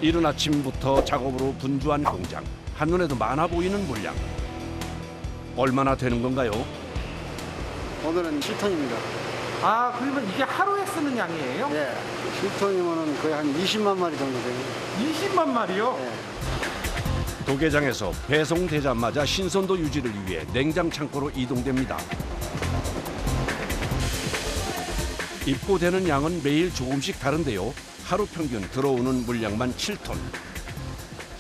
이른 아침부터 작업으로 분주한 공장. 한눈에도 많아 보이는 물량. 얼마나 되는 건가요? 오늘은 7톤입니다. 아, 그러면 이게 하루에 쓰는 양이에요? 예. 7톤이면 거의 한 20만 마리 정도 돼요. 20만 마리요? 예. 도계장에서 배송되자마자 신선도 유지를 위해 냉장 창고로 이동됩니다. 입고되는 양은 매일 조금씩 다른데요. 하루 평균 들어오는 물량만 7톤.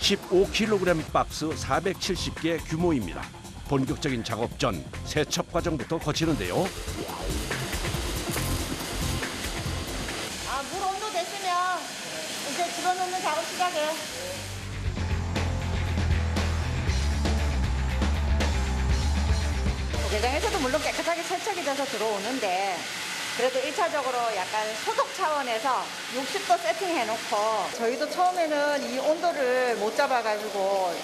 15kg 박스 470개 규모입니다. 본격적인 작업 전 세척 과정부터 거치는데요. 물 온도 됐으면 이제 집어넣는 작업 시작해. 도계장에서도 물론 깨끗하게 세척이 돼서 들어오는데 그래도 1차적으로 약간 소독 차원에서 60도 세팅해놓고 저희도 처음에는 이 온도를 못 잡아가지고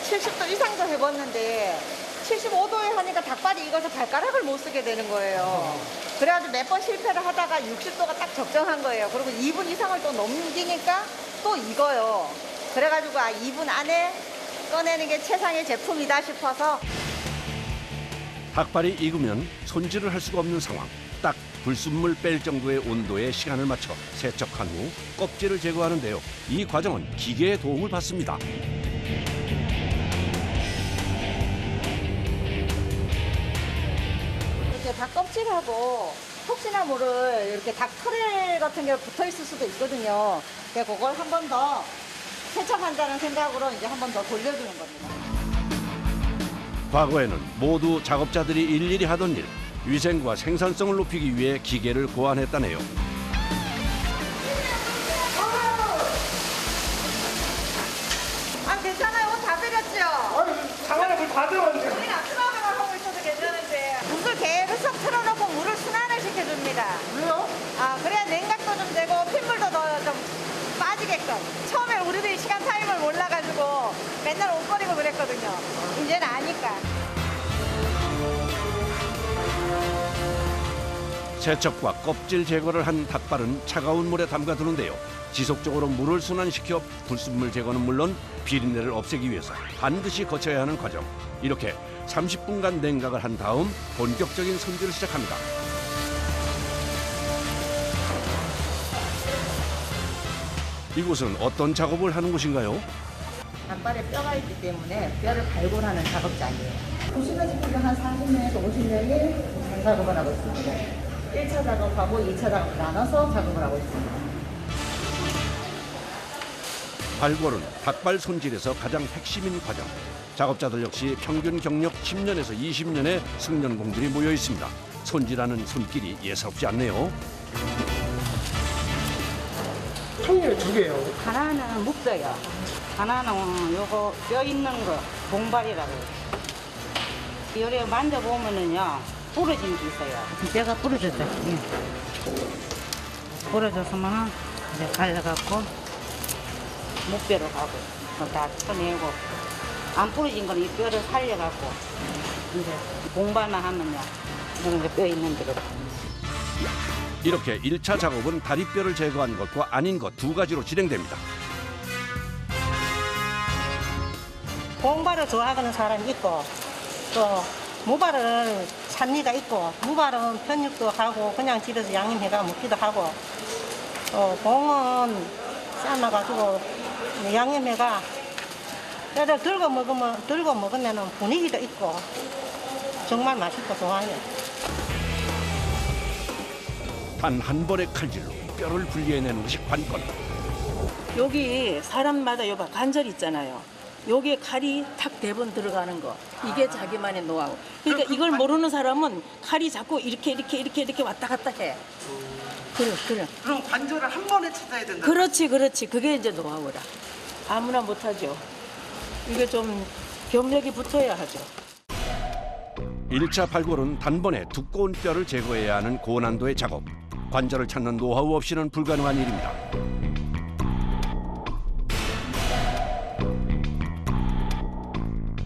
70도 이상도 해봤는데 75도에 하니까 닭발이 익어서 발가락을 못 쓰게 되는 거예요. 그래가지고 몇 번 실패를 하다가 60도가 딱 적정한 거예요. 그리고 2분 이상을 또 넘기니까 또 익어요. 그래가지고 2분 안에 꺼내는 게 최상의 제품이다 싶어서 닭발이 익으면 손질을 할 수가 없는 상황. 딱 불순물 뺄 정도의 온도에 시간을 맞춰 세척한 후 껍질을 제거하는데요. 이 과정은 기계의 도움을 받습니다. 이렇게 닭 껍질하고 혹시나 모를 이렇게 닭 털 같은 게 붙어 있을 수도 있거든요. 그래서 그걸 한 번 더 세척한다는 생각으로 이제 한 번 더 돌려주는 겁니다. 과거에는 모두 작업자들이 일일이 하던 일, 위생과 생산성을 높이기 위해 기계를 고안했다네요. 아 괜찮아요. 옷 다 빼렸죠? 장안에 물 다 들어갔는데. 우리가 트라우마만 하고 있어도 괜찮은데 물을 계속 틀어놓고 물을 순환을 시켜줍니다. 왜요? 아 그래야 냉각도 좀 되고 핏물도 더 좀 빠지게끔. 처음에 우리들이 시간 타임을 몰라가지고 맨날 옷 버리고 그랬거든요. 이제는 아니까. 세척과 껍질 제거를 한 닭발은 차가운 물에 담가두는데요. 지속적으로 물을 순환시켜 불순물 제거는 물론 비린내를 없애기 위해서 반드시 거쳐야 하는 과정. 이렇게 30분간 냉각을 한 다음 본격적인 손질을 시작합니다. 이곳은 어떤 작업을 하는 곳인가요? 닭발에 뼈가 있기 때문에 뼈를 발굴하는 작업장이에요. 보시다시피 한 40명에서 50명이 작업을 하고 있습니다. 1차 작업하고 2차 작업 나눠서 작업을 하고 있습니다. 발골은 닭발 손질에서 가장 핵심인 과정. 작업자들 역시 평균 경력 10년에서 20년의 승연공들이 모여 있습니다. 손질하는 손길이 예사롭지 않네요. 통일에 두 개요. 하나는 묵져요. 하나는 요거 뼈 있는 거 봉발이라고 해요. 요래 만져보면은요 부러진 게 있어요. 뼈가 부러졌죠. 부러졌으면은 이제 갈라갖고 목뼈로 가고 다 쳐내고 안 부러진 거는 이 뼈를 살려갖고 이제 봉발만 하면요 이런 게 뼈 있는 대로. 이렇게 1차 작업은 다리뼈를 제거한 것과 아닌 것 두 가지로 진행됩니다. 봉발을 좋아하는 사람이 있고 또 무발을 찾니가 있고 무발은 편육도 하고 그냥 집에서 양념해가 먹기도 하고 봉은 삶아가지고 양념해가 뼈를 들고 먹으면 분위기도 있고 정말 맛있고 좋아요. 단 한 번의 칼질로 뼈를 분리해내는 것이 관건. 여기 사람마다 여봐 관절 있잖아요. 여기에 칼이 탁 대번 들어가는 거. 이게 자기만의 노하우. 그러니까 이걸 모르는 사람은 칼이 자꾸 이렇게 왔다 갔다 해. 그래. 그럼 관절을 한 번에 찾아야 된다. 그렇지. 그게 이제 노하우라. 아무나 못하죠. 이게 좀 경력이 붙어야 하죠. 1차 발골은 단번에 두꺼운 뼈를 제거해야 하는 고난도의 작업. 관절을 찾는 노하우 없이는 불가능한 일입니다.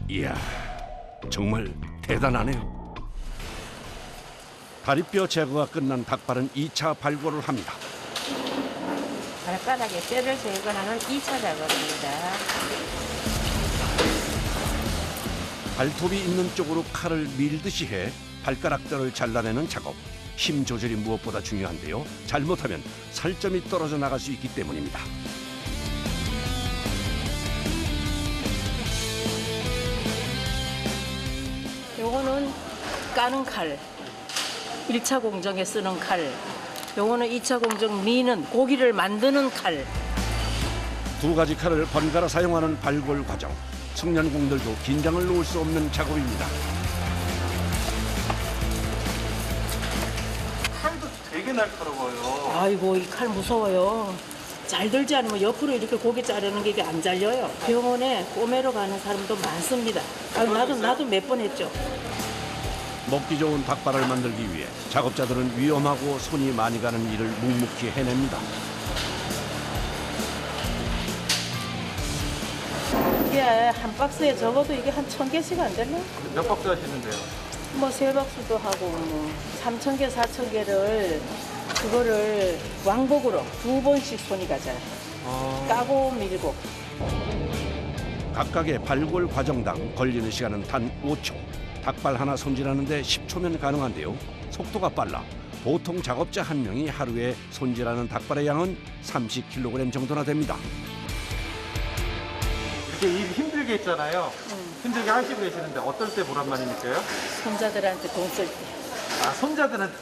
이야, 정말 대단하네요. 다리뼈 제거가 끝난 닭발은 2차 발골을 합니다. 발바닥에 뼈를 제거하는 2차 작업입니다. 발톱이 있는 쪽으로 칼을 밀듯이 해 발가락뼈를 잘라내는 작업. 힘 조절이 무엇보다 중요한데요. 잘못하면 살점이 떨어져 나갈 수 있기 때문입니다. 요거는 까는 칼, 1차 공정에 쓰는 칼. 요거는 2차 공정 미는 고기를 만드는 칼. 두 가지 칼을 번갈아 사용하는 발골 과정. 청년공들도 긴장을 놓을 수 없는 작업입니다. 칼도 되게 날카로워요. 아이고 이 칼 무서워요. 잘 들지 않으면 옆으로 이렇게 고기 자르는 게 이게 안 잘려요. 병원에 꼬매러 가는 사람도 많습니다. 나도 몇 번 했죠. 먹기 좋은 닭발을 만들기 위해 작업자들은 위험하고 손이 많이 가는 일을 묵묵히 해냅니다. 이게 한 박스에 적어도 이게 한 1,000개씩 안 되나? 몇 박스 하시는데요? 뭐 3박스도 하고 뭐 3,000개, 4,000개를 그거를 왕복으로 2번씩 손이 가잖아요. 까고 밀고. 각각의 발골 과정당 걸리는 시간은 단 5초. 닭발 하나 손질하는데 10초면 가능한데요. 속도가 빨라 보통 작업자 한 명이 하루에 손질하는 닭발의 양은 30kg 정도나 됩니다. 이렇게 일 힘들게 했잖아요. 힘들게 하시고 계시는데 어떨 때 보람 많이 느껴요? 손자들한테 돈 쓸 때. 아, 손자들한테.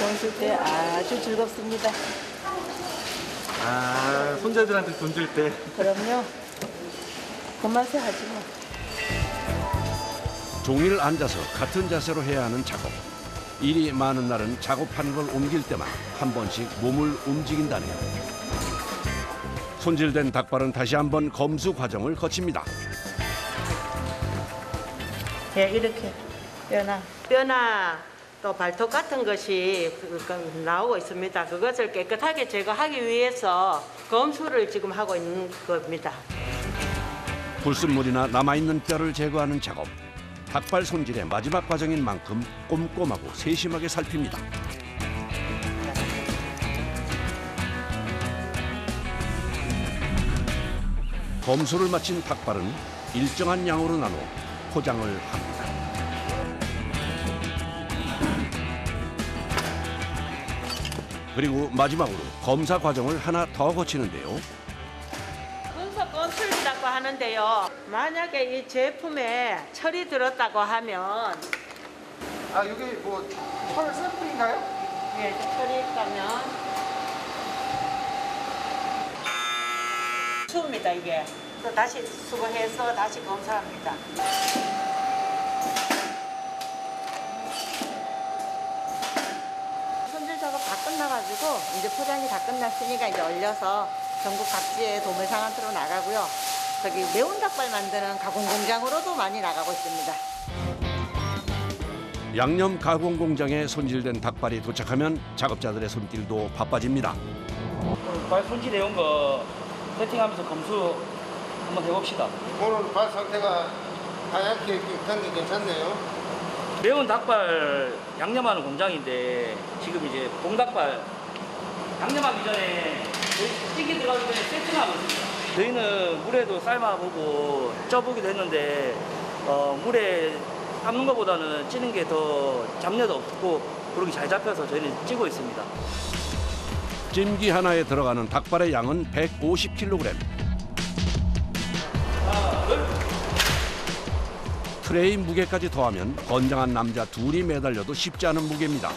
돈 쓸 때 아주 즐겁습니다. 아, 손자들한테 돈 줄 때. 그럼요. 그 맛에 하지 뭐. 종일 앉아서 같은 자세로 해야 하는 작업. 일이 많은 날은 작업한 걸 옮길 때만 한 번씩 몸을 움직인다네요. 손질된 닭발은 다시 한번 검수 과정을 거칩니다. 예, 이렇게 뼈나 또 발톱 같은 것이 나오고 있습니다. 그것을 깨끗하게 제거하기 위해서 검수를 지금 하고 있는 겁니다. 불순물이나 남아있는 뼈를 제거하는 작업. 닭발 손질의 마지막 과정인 만큼 꼼꼼하고 세심하게 살핍니다. 검수를 마친 닭발은 일정한 양으로 나눠 포장을 합니다. 그리고 마지막으로 검사 과정을 하나 더 거치는데요. 분석 검출이라고 하는데요. 만약에 이 제품에 철이 들었다고 하면 아, 여기 뭐, 철 샘플인가요? 예, 철이 있다면 추웁니다 이게. 또 다시 수거해서 다시 검사합니다. 손질 작업 다 끝나가지고 이제 포장이 다 끝났으니까 이제 얼려서 전국 각지에 도매상한테로 나가고요. 저기 매운 닭발 만드는 가공 공장으로도 많이 나가고 있습니다. 양념 가공 공장에 손질된 닭발이 도착하면 작업자들의 손길도 바빠집니다. 발 손질해온 거 세팅하면서 검수 한번 해봅시다. 오늘 발 상태가 하얗게 경기 괜찮네요. 매운 닭발 양념하는 공장인데 지금 이제 봉닭발 양념하기 전에 찌개 들어가기 전에 세팅하고 있습니다. 저희는 물에도 삶아보고 쪄보기도 했는데 물에 삶는 것보다는 찌는 게 더 잡내도 없고 그렇게 잘 잡혀서 저희는 찌고 있습니다. 찜기 하나에 들어가는 닭발의 양은 150kg. 트레이 무게까지 더하면 건장한 남자 둘이 매달려도 쉽지 않은 무게입니다.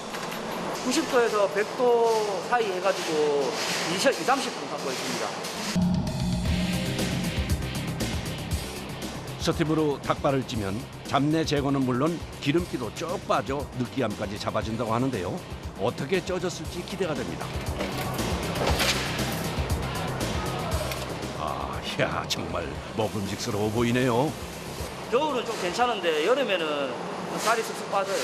90도에서 100도 사이 해가지고 20, 30분 갖고 있습니다. 스팀으로 닭발을 찌면 잡내 제거는 물론 기름기도 쭉 빠져 느끼함까지 잡아진다고 하는데요. 어떻게 쪄졌을지 기대가 됩니다. 야, 정말 먹음직스러워 보이네요. 겨울은 좀 괜찮은데 여름에는 살이 쑥쑥 빠져요.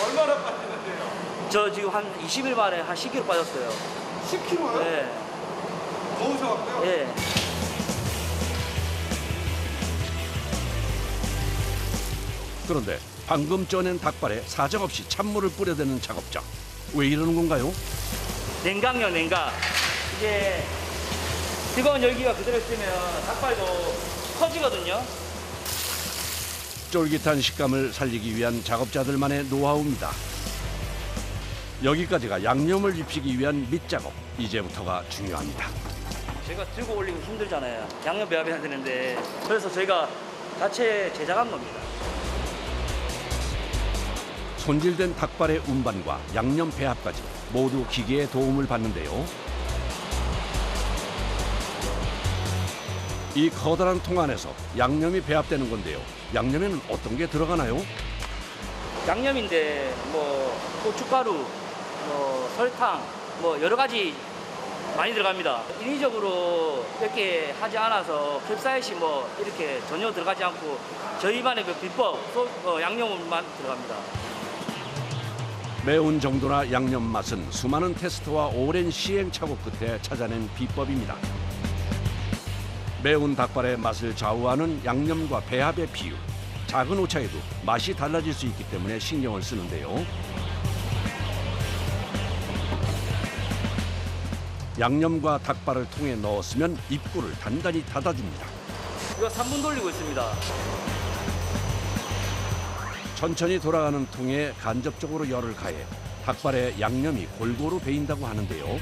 얼마나 빠지는데요? 저 지금 한 20일 만에 한 10kg 빠졌어요. 10kg요? 네. 더우셔갖고요? 예. 그런데 방금 쪄낸 닭발에 사정없이 찬물을 뿌려대는 작업자. 왜 이러는 건가요? 냉각요, 냉각. 이게 뜨거운 열기가 그대로 있으면 닭발도 커지거든요. 쫄깃한 식감을 살리기 위한 작업자들만의 노하우입니다. 여기까지가 양념을 입히기 위한 밑작업. 이제부터가 중요합니다. 제가 들고 올리고 힘들잖아요. 양념 배합해야 되는데. 그래서 저희가 자체 제작한 겁니다. 손질된 닭발의 운반과 양념 배합까지 모두 기계의 도움을 받는데요. 이 커다란 통 안에서 양념이 배합되는 건데요. 양념에는 어떤 게 들어가나요? 양념인데 뭐 고춧가루, 뭐 설탕, 뭐 여러 가지 많이 들어갑니다. 인위적으로 이렇게 하지 않아서 캡사이신 뭐 이렇게 전혀 들어가지 않고 저희만의 그 비법 양념만 들어갑니다. 매운 정도나 양념 맛은 수많은 테스트와 오랜 시행착오 끝에 찾아낸 비법입니다. 매운 닭발의 맛을 좌우하는 양념과 배합의 비율. 작은 오차에도 맛이 달라질 수 있기 때문에 신경을 쓰는데요. 양념과 닭발을 통에 넣었으면 입구를 단단히 닫아줍니다. 이거 3분 돌리고 있습니다. 천천히 돌아가는 통에 간접적으로 열을 가해 닭발에 양념이 골고루 배인다고 하는데요.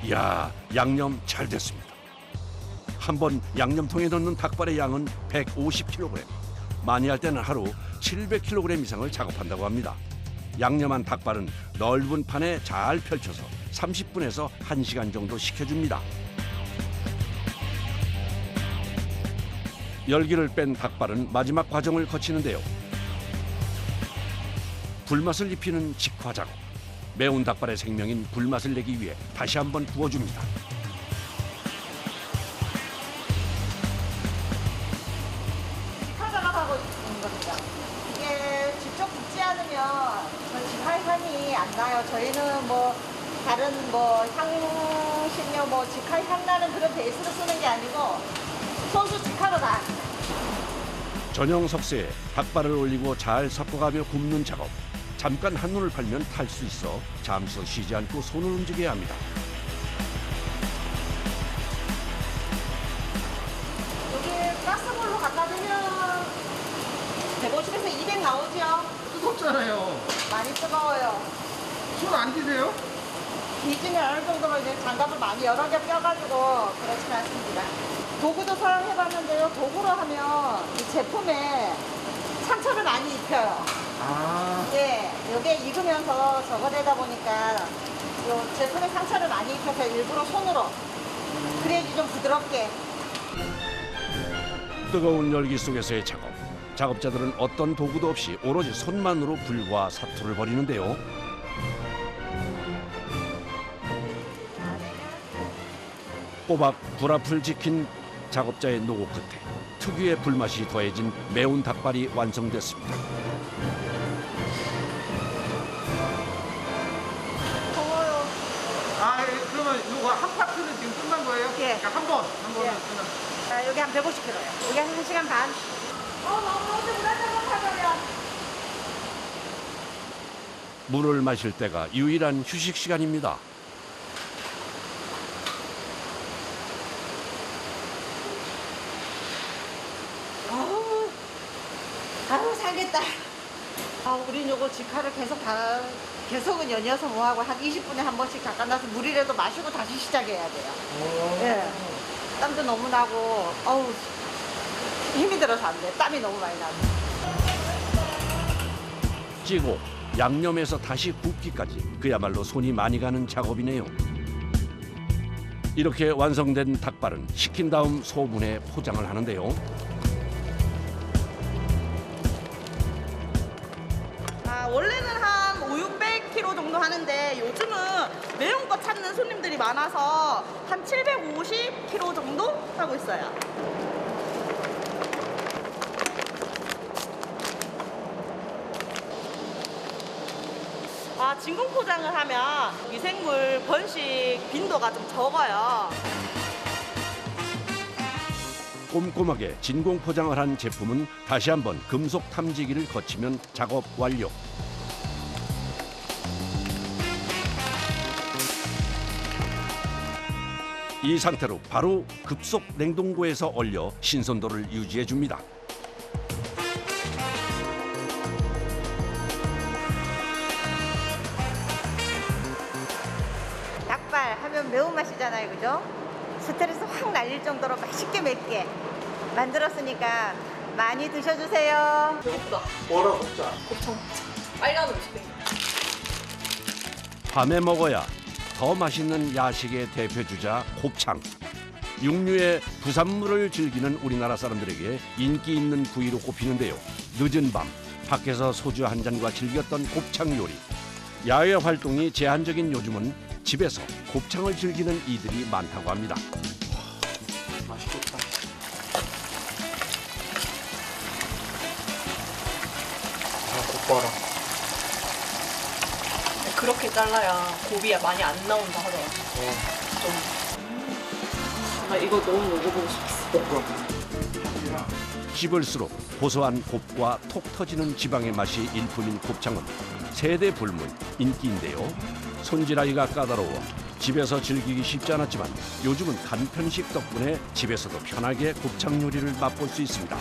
이야, 양념 잘 됐습니다. 한번 양념통에 넣는 닭발의 양은 150kg. 많이 할 때는 하루 700kg 이상을 작업한다고 합니다. 양념한 닭발은 넓은 판에 잘 펼쳐서 30분에서 1시간 정도 식혀줍니다. 열기를 뺀 닭발은 마지막 과정을 거치는데요. 불맛을 입히는 직화 작업. 매운 닭발의 생명인 불맛을 내기 위해 다시 한번 구워줍니다. 직화 작업하고 있는 겁니다. 이게 직접 굽지 않으면 직화 향이 안 나요. 저희는 뭐 다른 뭐 향신료 뭐 직화 향 나는 그런 베이스를 쓰는 게 아니고 소수 직화로 다. 전용 석쇠에 닭발을 올리고 잘 섞어가며 굽는 작업. 잠깐 한눈을 팔면 탈 수 있어 잠시 쉬지 않고 손을 움직여야 합니다. 여기 가스불로 갖다 대면 150에서 200 나오죠? 뜨겁잖아요. 많이 뜨거워요. 손 안 디세요? 뒤지면 어느 정도로 이제 장갑을 많이 여러 개 껴가지고 그렇진 않습니다. 도구도 사용해봤는데요. 도구로 하면 이 제품에 상처를 많이 입혀요. 아, 네, 이게 익으면서 저거 되다 보니까 이 제품에 상처를 많이 입혀서 일부러 손으로 그래야지 좀 부드럽게. 뜨거운 열기 속에서의 작업. 작업자들은 어떤 도구도 없이 오로지 손만으로 불과 사투를 벌이는데요. 꼬박 불 앞을 지킨 작업자의 노고 끝에 특유의 불맛이 더해진 매운 닭발이 완성됐습니다. 더워요. 아, 그러면 이거 한 파트는 지금 끝난 거예요? 예. 그러니까 한 번은 예. 끝난. 아, 여기 한 150kg요. 여기 한 1시간 반. 너무 불안정하다고요. 물을 마실 때가 유일한 휴식 시간입니다. 아우 살겠다. 아, 우린 요거 직화를 계속은 연이어서 뭐하고 한 20분에 한 번씩 잠깐 나서 물이라도 마시고 다시 시작해야 돼요. 예. 땀도 너무 나고, 어우, 힘이 들어서 안 돼. 땀이 너무 많이 나고. 찌고 양념에서 다시 굽기까지 그야말로 손이 많이 가는 작업이네요. 이렇게 완성된 닭발은 식힌 다음 소분해 포장을 하는데요. 원래는 한 500-600kg 정도 하는데 요즘은 매운 거 찾는 손님들이 많아서 한 750kg 정도 하고 있어요. 진공 포장을 하면 미생물 번식 빈도가 좀 적어요. 꼼꼼하게 진공 포장을 한 제품은 다시 한번 금속 탐지기를 거치면 작업 완료. 이 상태로 바로 급속 냉동고에서 얼려 신선도를 유지해 줍니다. 닭발 하면 매운맛이잖아요, 그죠? 스트레스 확 날릴 정도로 맛있게 맵게 만들었으니까 많이 드셔주세요. 배고프다. 뭐라 먹자. 곱창. 빨간 음식. 밤에 먹어야 더 맛있는 야식의 대표 주자 곱창. 육류의 부산물을 즐기는 우리나라 사람들에게 인기 있는 부위로 꼽히는데요. 늦은 밤 밖에서 소주 한 잔과 즐겼던 곱창 요리. 야외 활동이 제한적인 요즘은 집에서 곱창을 즐기는 이들이 많다고 합니다. 맛있겠다. 곱봐라. 그렇게 잘라야 고비가 많이 안 나온다 하더라고. 아, 이거 너무 먹어보고 싶었어. 씹을수록 고소한 곱과 톡 터지는 지방의 맛이 일품인 곱창은 세대 불문 인기인데요. 손질하기가 까다로워 집에서 즐기기 쉽지 않았지만 요즘은 간편식 덕분에 집에서도 편하게 곱창 요리를 맛볼 수 있습니다.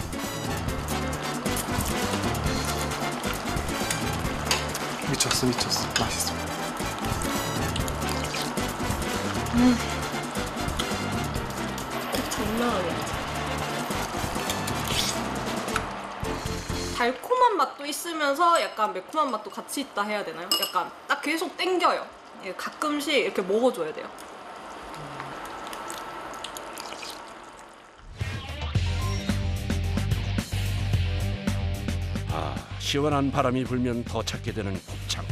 미쳤어. 맛있어. 장난 아니야. 달콤한 맛도 있으면서 약간 매콤한 맛도 같이 있다 해야 되나요? 약간 딱 계속 땡겨요. 가끔씩 이렇게 먹어줘야 돼요. 시원한 바람이 불면 더 찾게 되는 곱창.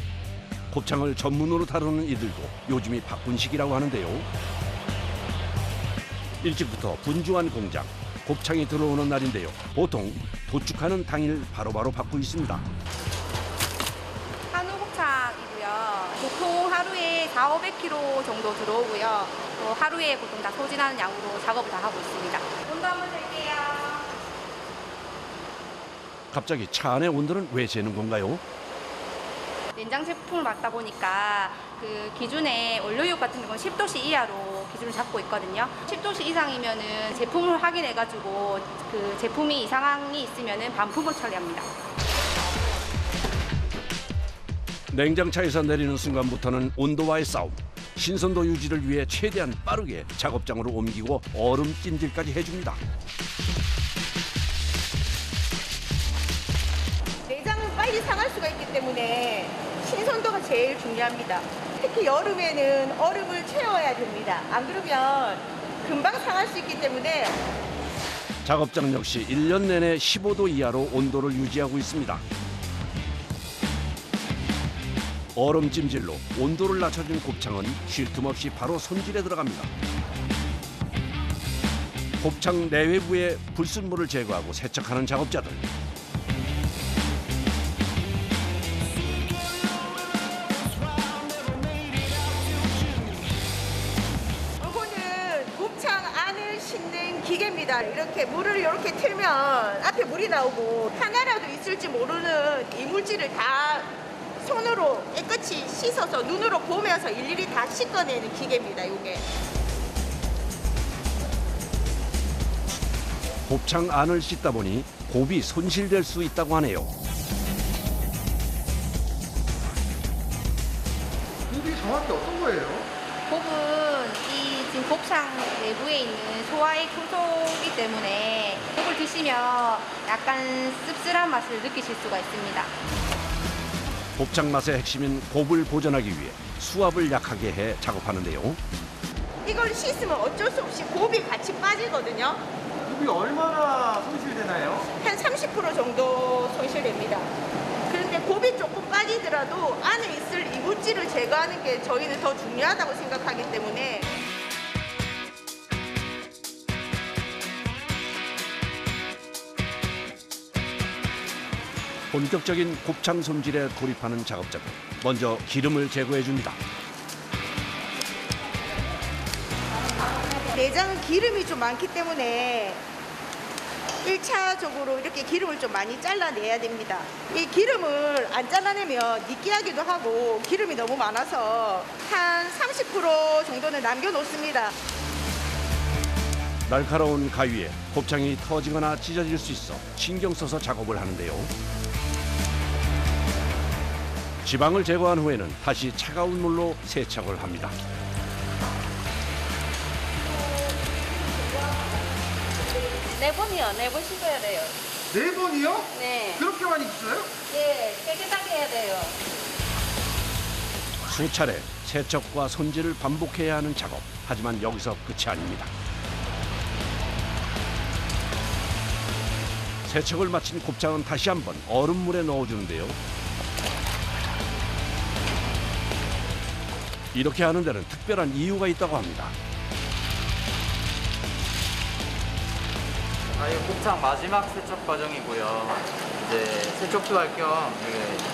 곱창을 전문으로 다루는 이들도 요즘이 바쁜 시기라고 하는데요. 일찍부터 분주한 공장, 곱창이 들어오는 날인데요. 보통 도축하는 당일 바로바로 받고 있습니다. 한우 곱창이고요. 보통 하루에 400~500kg 정도 들어오고요. 또 하루에 보통 다 소진하는 양으로 작업을 다 하고 있습니다. 온도 한번 잴게요. 갑자기 차 안의 온도는 왜 재는 건가요? 냉장 제품을 맡다 보니까 그 기준의 원료유 같은 경우는 10도씨 이하로 기준을 잡고 있거든요. 10도씨 이상이면은 제품을 확인해가지고 그 제품이 이상이 있으면은 반품을 처리합니다. 냉장차에서 내리는 순간부터는 온도와의 싸움. 신선도 유지를 위해 최대한 빠르게 작업장으로 옮기고 얼음 찜질까지 해줍니다. 내장은 빨리 상할 수가 있기 때문에 신선도가 제일 중요합니다. 특히 여름에는 얼음을 채워야 됩니다. 안 그러면 금방 상할 수 있기 때문에 작업장 역시 1년 내내 15도 이하로 온도를 유지하고 있습니다. 얼음 찜질로 온도를 낮춰준 곱창은 쉴 틈 없이 바로 손질에 들어갑니다. 곱창 내외부의 불순물을 제거하고 세척하는 작업자들. 이거는 곱창 안을 씻는 기계입니다. 이렇게 물을 이렇게 틀면 앞에 물이 나오고 하나라도 있을지 모르는 이물질을 다 손으로 깨끗이 씻어서 눈으로 보면서 일일이 다 씻어내는 기계입니다. 이게. 곱창 안을 씻다 보니 곱이 손실될 수 있다고 하네요. 곱이 정확히 어떤 거예요? 곱은 이 지금 곱창 내부에 있는 소화액 효소이기 때문에 곱을 드시면 약간 씁쓸한 맛을 느끼실 수가 있습니다. 곱창 맛의 핵심인 곱을 보존하기 위해 수압을 약하게 해 작업하는데요. 이걸 씻으면 어쩔 수 없이 곱이 같이 빠지거든요. 곱이 얼마나 손실되나요? 한 30% 정도 손실됩니다. 그런데 곱이 조금 빠지더라도 안에 있을 이물질을 제거하는 게 저희는 더 중요하다고 생각하기 때문에 본격적인 곱창 손질에 돌입하는 작업자들. 먼저 기름을 제거해 줍니다. 내장은 기름이 좀 많기 때문에 1차적으로 이렇게 기름을 좀 많이 잘라내야 됩니다. 이 기름을 안 잘라내면 느끼하기도 하고 기름이 너무 많아서 한 30% 정도는 남겨놓습니다. 날카로운 가위에 곱창이 터지거나 찢어질 수 있어 신경 써서 작업을 하는데요. 지방을 제거한 후에는 다시 차가운 물로 세척을 합니다. 네 번이요. 4번 씻어야 돼요. 4번이요? 네. 그렇게 많이 있어요? 네, 깨끗하게 해야 돼요. 수차례 세척과 손질을 반복해야 하는 작업. 하지만 여기서 끝이 아닙니다. 세척을 마친 곱창은 다시 한번 얼음물에 넣어주는데요. 이렇게 하는 데는 특별한 이유가 있다고 합니다. 이 곱창 마지막 세척 과정이고요. 이제 세척도 할 겸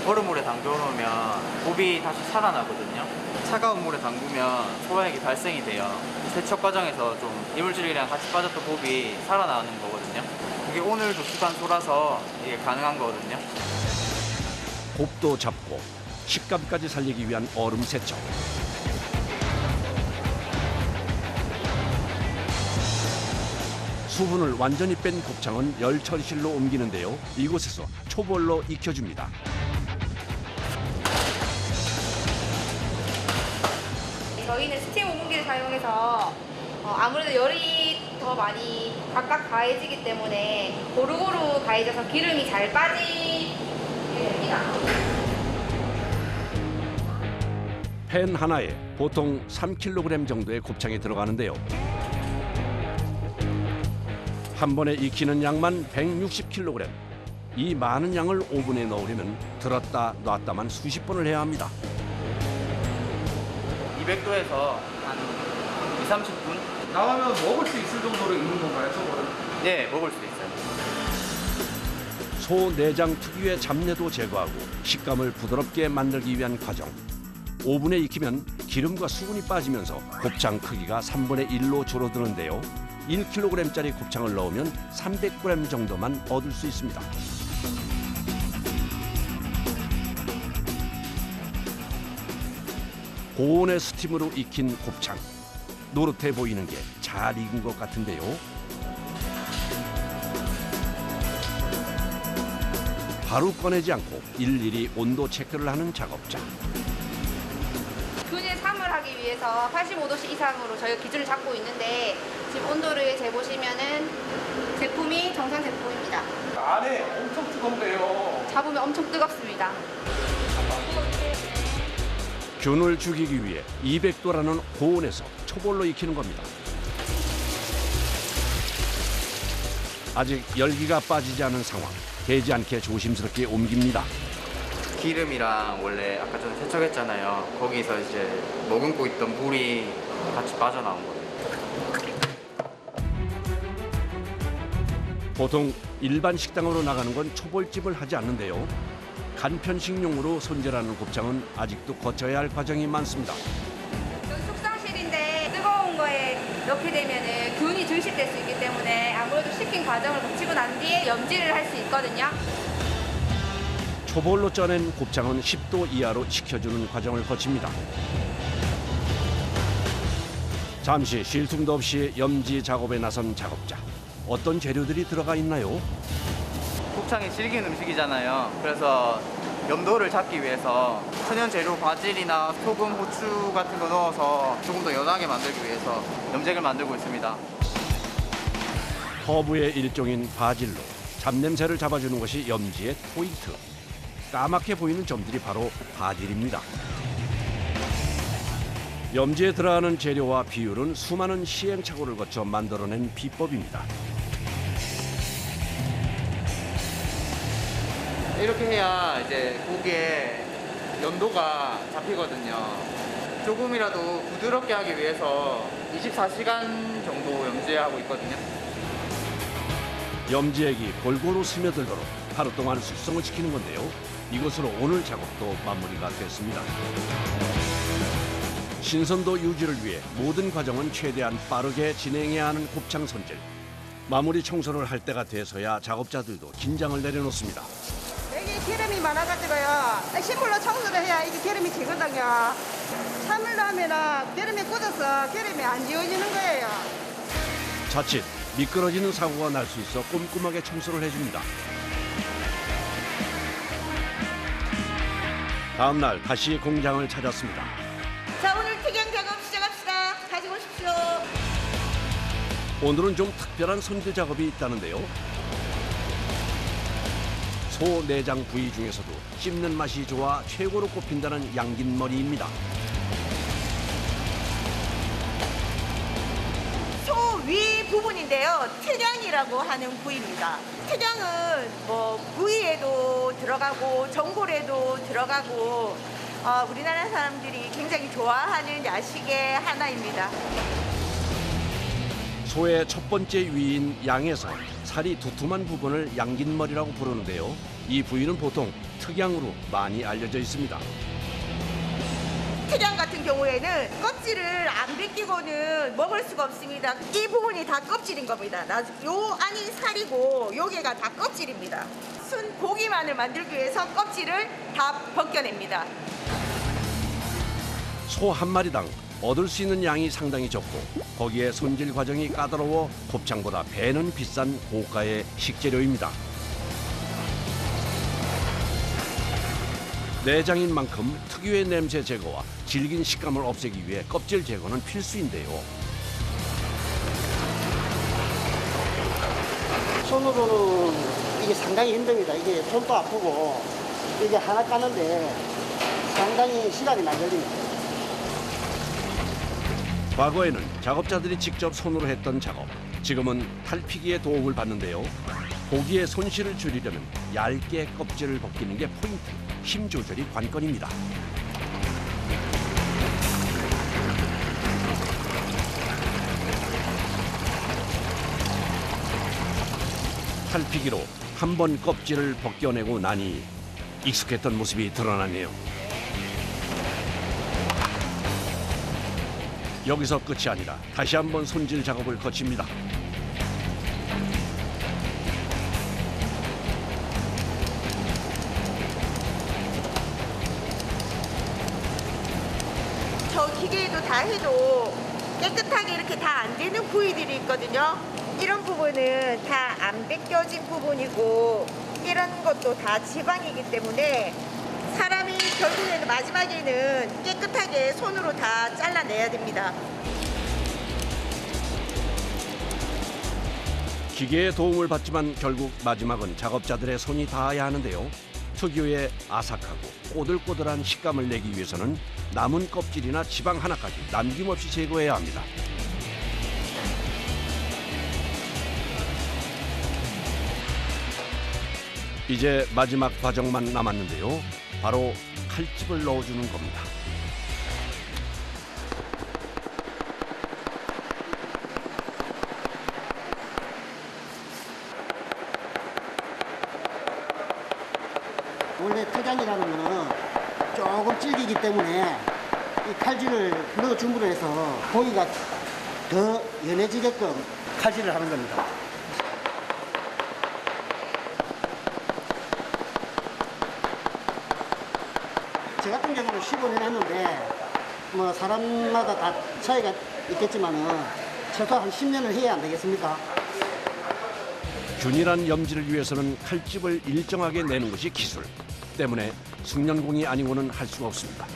얼음물에 담궈 놓으면 곱이 다시 살아나거든요. 차가운 물에 담그면 소화액이 발생이 돼요. 세척 과정에서 좀 이물질이랑 같이 빠졌던 곱이 살아나는 거거든요. 그게 오늘 2시간 소라서 이게 가능한 거거든요. 곱도 잡고 식감까지 살리기 위한 얼음 세척. 수분을 완전히 뺀 곱창은 열 처리실로 옮기는데요. 이곳에서 초벌로 익혀줍니다. 저희는 스팀 오븐기를 사용해서 아무래도 열이 더 많이 각각 가해지기 때문에 고루고루 가해져서 기름이 잘 빠지게 됩니다. 팬 하나에 보통 3kg 정도의 곱창이 들어가는데요. 한 번에 익히는 양만 160kg. 이 많은 양을 오븐에 넣으려면 들었다 놨다만 수십 번을 해야 합니다. 200도에서 한 2, 30분? 나오면 먹을 수 있을 정도로 익는 건가요, 저거는? 네, 먹을 수 있어요. 소 내장 특유의 잡내도 제거하고 식감을 부드럽게 만들기 위한 과정. 오븐에 익히면 기름과 수분이 빠지면서 곱창 크기가 3분의 1로 줄어드는데요. 1kg짜리 곱창을 넣으면 300g 정도만 얻을 수 있습니다. 고온의 스팀으로 익힌 곱창. 노릇해 보이는 게 잘 익은 것 같은데요. 바로 꺼내지 않고 일일이 온도 체크를 하는 작업자. 균일 3을 하기 위해서 85도씨 이상으로 저희가 기준을 잡고 있는데 지금 온도를 재보시면은 제품이 정상 제품입니다. 안에 엄청 뜨거운데요. 잡으면 엄청 뜨겁습니다. 균을 죽이기 위해 200도라는 고온에서 초벌로 익히는 겁니다. 아직 열기가 빠지지 않은 상황. 개지 않게 조심스럽게 옮깁니다. 기름이랑 원래 아까 전에 세척했잖아요. 거기서 이제 머금고 있던 물이 같이 빠져나온 거예요. 보통 일반 식당으로 나가는 건 초벌집을 하지 않는데요. 간편식용으로 손질하는 곱창은 아직도 거쳐야 할 과정이 많습니다. 여기 숙성실인데 뜨거운 거에 넣게 되면은 균이 증식될 수 있기 때문에 아무래도 식힌 과정을 거치고 난 뒤에 염지를 할 수 있거든요. 초벌로 쪄낸 곱창은 10도 이하로 식혀주는 과정을 거칩니다. 잠시 쉴 틈도 없이 염지 작업에 나선 작업자. 어떤 재료들이 들어가 있나요? 곱창이 질긴 음식이잖아요. 그래서 염도를 잡기 위해서 천연 재료 바질이나 소금, 후추 같은 거 넣어서 조금 더 연하게 만들기 위해서 염색을 만들고 있습니다. 허브의 일종인 바질로 잡냄새를 잡아주는 것이 염지의 포인트. 까맣게 보이는 점들이 바로 바질입니다. 염지에 들어가는 재료와 비율은 수많은 시행착오를 거쳐 만들어낸 비법입니다. 이렇게 해야 이제 고기에 연도가 잡히거든요. 조금이라도 부드럽게 하기 위해서 24시간 정도 염지하고 있거든요. 염지액이 골고루 스며들도록 하루 동안 숙성을 시키는 건데요. 이것으로 오늘 작업도 마무리가 됐습니다. 신선도 유지를 위해 모든 과정은 최대한 빠르게 진행해야 하는 곱창 손질. 마무리 청소를 할 때가 돼서야 작업자들도 긴장을 내려놓습니다. 여기 기름이 많아가지고요. 식물로 청소를 해야 이게 기름이 지거든요. 찬물로 하면은 기름이 굳어서 기름이 안 지워지는 거예요. 자칫 미끄러지는 사고가 날 수 있어 꼼꼼하게 청소를 해줍니다. 다음 날 다시 공장을 찾았습니다. 자, 오늘 특양 작업 시작합시다. 가지고 오십시오. 오늘은 좀 특별한 손질 작업이 있다는데요. 소 내장 부위 중에서도 씹는 맛이 좋아 최고로 꼽힌다는 양긴머리입니다. 소 위 부분인데요. 특양이라고 하는 부위입니다. 특양은 뭐 부위에도 들어가고 전골에도 들어가고 우리나라 사람들이 굉장히 좋아하는 야식의 하나입니다. 소의 첫 번째 위인 양에서 살이 두툼한 부분을 양긴머리라고 부르는데요. 이 부위는 보통 특양으로 많이 알려져 있습니다. 특양 같은 경우에는 껍질을 안 벗기고는 먹을 수가 없습니다. 이 부분이 다 껍질인 겁니다. 요 안이 살이고 요게가 다 껍질입니다. 순 고기만을 만들기 위해서 껍질을 다 벗겨냅니다. 소 한 마리당 얻을 수 있는 양이 상당히 적고 거기에 손질 과정이 까다로워 곱창보다 배는 비싼 고가의 식재료입니다. 내장인 만큼 특유의 냄새 제거와 질긴 식감을 없애기 위해 껍질 제거는 필수인데요. 손으로는 이게 상당히 힘듭니다. 이게 손도 아프고 이게 하나 까는데 상당히 시간이 많이 걸립니다. 과거에는 작업자들이 직접 손으로 했던 작업, 지금은 탈피기의 도움을 받는데요. 고기의 손실을 줄이려면 얇게 껍질을 벗기는 게 포인트, 힘 조절이 관건입니다. 탈피기로 한 번 껍질을 벗겨내고 나니 익숙했던 모습이 드러나네요. 여기서 끝이 아니라 다시 한번 손질 작업을 거칩니다. 저 기계에도 다 해도 깨끗하게 이렇게 다 안 되는 부위들이 있거든요. 이런 부분은 다 안 벗겨진 부분이고 이런 것도 다 지방이기 때문에 사람이 결국에는 마지막에는 깨끗하게 손으로 다 잘라내야 됩니다. 기계의 도움을 받지만 결국 마지막은 작업자들의 손이 닿아야 하는데요. 특유의 아삭하고 꼬들꼬들한 식감을 내기 위해서는 남은 껍질이나 지방 하나까지 남김없이 제거해야 합니다. 이제 마지막 과정만 남았는데요. 바로 칼집을 넣어주는 겁니다. 원래 특양이라는 거는 조금 질기기 때문에 이 칼질을 넣어줌으로 해서 고기가 더 연해지게끔 칼질을 하는 겁니다. 저 같은 경우는 15년 했는데 뭐 사람마다 다 차이가 있겠지만은 최소 한 10년을 해야 안 되겠습니까? 균일한 염지를 위해서는 칼집을 일정하게 내는 것이 기술. 때문에 숙련공이 아니고는 할 수가 없습니다.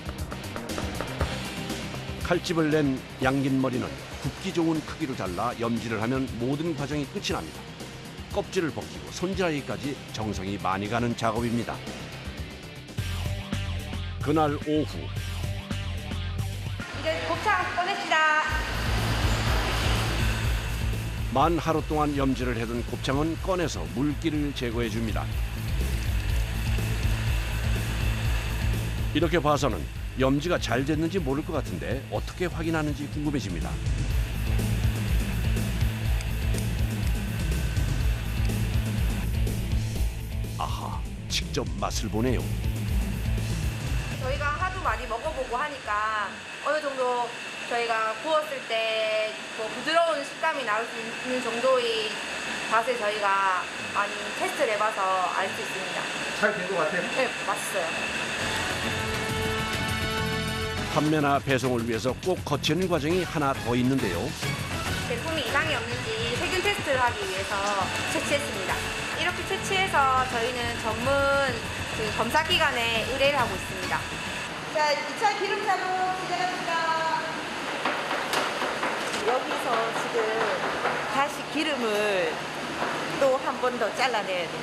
칼집을 낸 양긴머리는 굽기 좋은 크기로 잘라 염지를 하면 모든 과정이 끝이 납니다. 껍질을 벗기고 손질하기까지 정성이 많이 가는 작업입니다. 그날 오후 이제 곱창 꺼냅시다. 만 하루 동안 염지를 해둔 곱창은 꺼내서 물기를 제거해 줍니다. 이렇게 봐서는 염지가 잘 됐는지 모를 것 같은데 어떻게 확인하는지 궁금해집니다. 아하, 직접 맛을 보네요. 저희가 하도 많이 먹어보고 하니까 어느 정도 저희가 구웠을 때 뭐 부드러운 식감이 나올 수 있는 정도의 맛을 저희가 많이 테스트를 해봐서 알 수 있습니다. 잘 된 것 같아요? 네, 맛있어요. 판매나 배송을 위해서 꼭 거치는 과정이 하나 더 있는데요. 제품이 이상이 없는지 검수하기 위해서 채취했습니다. 이렇게 채취해서 저희는 전문 그 검사기관에 의뢰를 하고 있습니다. 자, 2차 기름 작업 시작합니다. 여기서 지금 다시 기름을 또 한 번 더 잘라내야 돼요.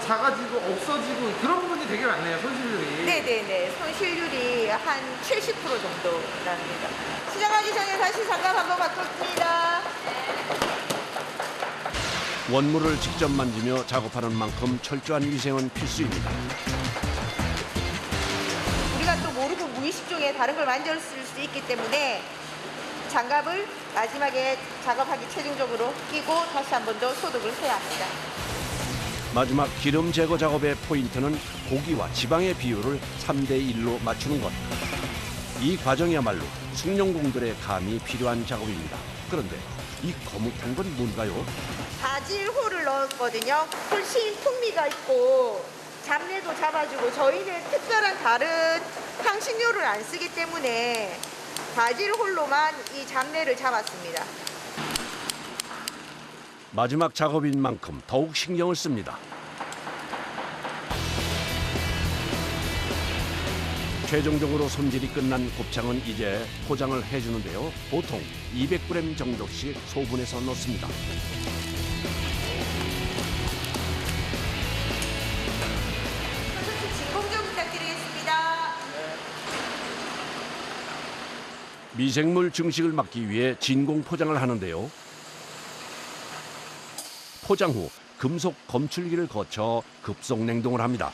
작아지고 없어지고 그런 부분이 되게 많네요, 손실률이. 네네네. 손실률이 한 70% 정도 납니다. 시작하기 전에 다시 장갑 한번 바꿨습니다. 원물을 직접 만지며 작업하는 만큼 철저한 위생은 필수입니다. 우리가 또 모르고 무의식 중에 다른 걸 만졌을 수 있기 때문에 장갑을 마지막에 작업하기 최종적으로 끼고 다시 한 번 더 소독을 해야 합니다. 마지막 기름 제거 작업의 포인트는 고기와 지방의 비율을 3대1로 맞추는 것. 이 과정이야말로 숭늉공들의 감이 필요한 작업입니다. 그런데 이 거뭇한 건 뭔가요? 바질호를 넣었거든요. 훨씬 풍미가 있고 잡내도 잡아주고 저희는 특별한 다른 향신료를 안 쓰기 때문에 바질홀로만 이 잡내를 잡았습니다. 마지막 작업인 만큼 더욱 신경을 씁니다. 최종적으로 손질이 끝난 곱창은 이제 포장을 해주는데요. 보통 200g 정도씩 소분해서 넣습니다. 선생님 진공 좀 부탁드리겠습니다. 미생물 증식을 막기 위해 진공 포장을 하는데요. 포장 후 금속 검출기를 거쳐 급속 냉동을 합니다.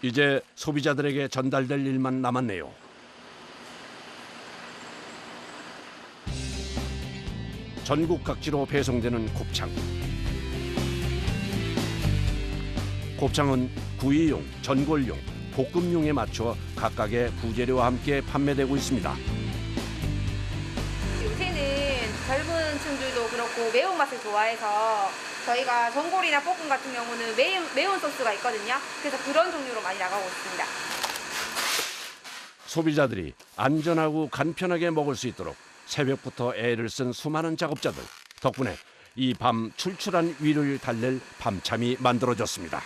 이제 소비자들에게 전달될 일만 남았네요. 전국 각지로 배송되는 곱창. 곱창은 구이용, 전골용, 볶음용에 맞춰 각각의 부재료와 함께 판매되고 있습니다. 요새는 젊은 층들도 그렇고 매운맛을 좋아해서 저희가 전골이나 볶음 같은 경우는 매운 소스가 있거든요. 그래서 그런 종류로 많이 나가고 있습니다. 소비자들이 안전하고 간편하게 먹을 수 있도록 새벽부터 애를 쓴 수많은 작업자들 덕분에 이 밤 출출한 위를 달랠 밤참이 만들어졌습니다.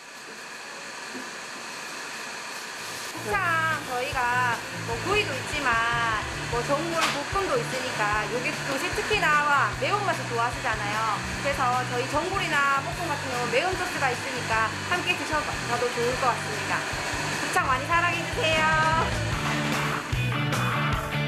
곱창 저희가 뭐 구이도 있지만 뭐 전골 볶음도 있으니까 요새 특히나 매운맛을 좋아하시잖아요. 그래서 저희 전골이나 볶음 같은 경우 매운 소스가 있으니까 함께 드셔봐도 좋을 것 같습니다. 곱창 많이 사랑해주세요.